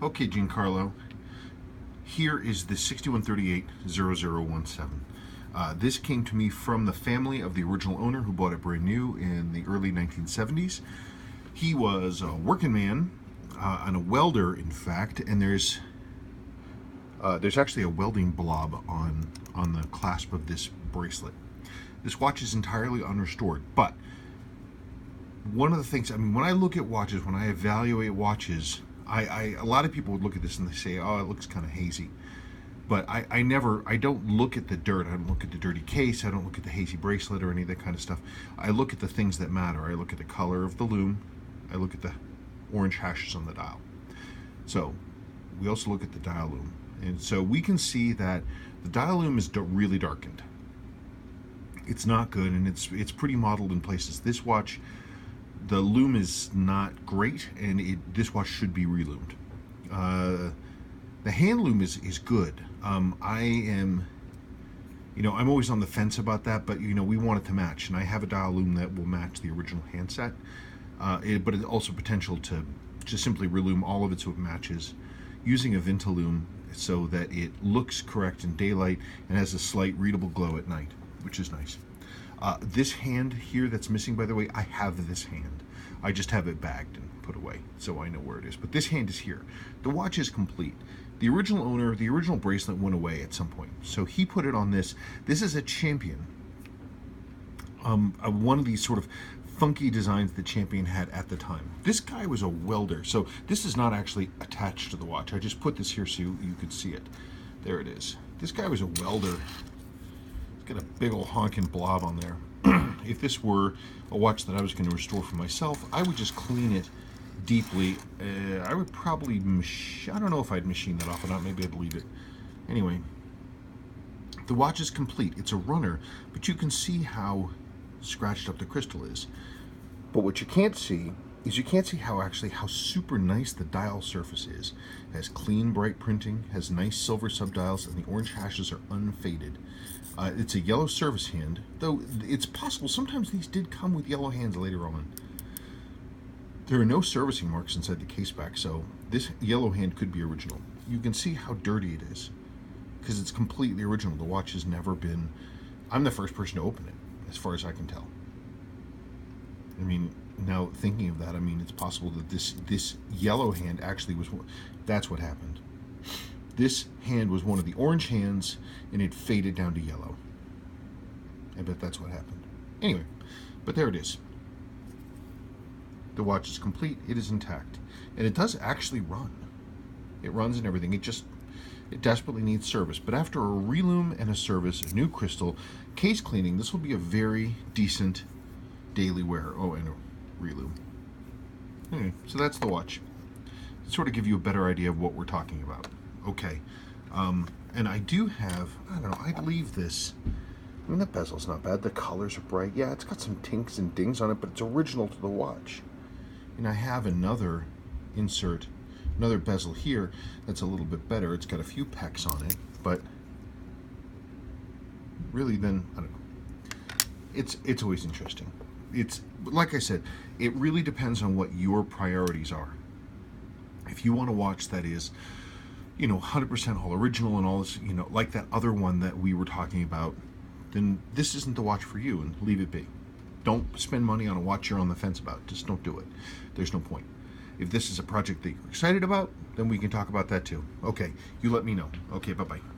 Okay, Giancarlo, here is the 6138-0017. This came to me from the family of the original owner who bought it brand new in the early 1970s. He was a working man and a welder, in fact, and there's actually a welding blob on the clasp of this bracelet. This watch is entirely unrestored, but one of the things, I mean, when I look at watches, when I evaluate watches, a lot of people would look at this and they say, oh, it looks kind of hazy. But I don't look at the dirt. I don't look at the dirty case. I don't look at the hazy bracelet or any of that kind of stuff. I look at the things that matter. I look at the color of the lume. I look at the orange hashes on the dial. So we also look at the dial lume. And so we can see that the dial lume is really darkened. It's not good, and it's pretty mottled in places. This watch, the lume is not great, and this watch should be relumed. The hand lume is good. I'm always on the fence about that, but we want it to match, and I have a dial lume that will match the original handset. But it's also potential to just simply relume all of it so it matches, using a Vintalume so that it looks correct in daylight and has a slight readable glow at night, which is nice. This hand here that's missing, by the way, I have this hand. I just have it bagged and put away, so I know where it is. But this hand is here. The watch is complete. The original owner, the original bracelet went away at some point, so he put it on this. This is a Champion. One of these sort of funky designs that Champion had at the time. This guy was a welder, so this is not actually attached to the watch. I just put this here so you could see it. There it is. This guy was a welder. Got a big old honking blob on there. If this were a watch that I was going to restore for myself, I would just clean it deeply. I would probably, I don't know if I'd machine that off or not. Maybe I'd leave it. Anyway, the watch is complete. It's a runner, but you can see how scratched up the crystal is. But what you can't see is how super nice the dial surface is. It has clean, bright printing, has nice silver subdials, and the orange hashes are unfaded. It's a yellow service hand, though it's possible sometimes these did come with yellow hands later on. There are no servicing marks inside the case back, so this yellow hand could be original. You can see how dirty it is, because it's completely original. The watch has never been... I'm the first person to open it, as far as I can tell. I mean, now thinking of that, I mean, it's possible that this yellow hand actually was... That's what happened. This hand was one of the orange hands, and it faded down to yellow. I bet that's what happened. Anyway, but there it is. The watch is complete. It is intact. And it does actually run. It runs and everything. It desperately needs service. But after a relume and a service, a new crystal, case cleaning, this will be a very decent daily wear. Oh, and a relume. Anyway, so that's the watch. Sort of give you a better idea of what we're talking about. Okay. And I do have, I don't know, I'd leave this. I mean, the bezel's not bad. The colors are bright. Yeah, it's got some tinks and dings on it, but it's original to the watch. And I have another insert, another bezel here that's a little bit better. It's got a few pecks on it, but really then, I don't know. It's always interesting. It's, like I said, it really depends on what your priorities are. If you want a watch that is, 100% all original and all this, like that other one that we were talking about, then this isn't the watch for you, and leave it be. Don't spend money on a watch you're on the fence about. Just don't do it. There's no point. If this is a project that you're excited about, then we can talk about that too. Okay, you let me know. Okay, bye-bye.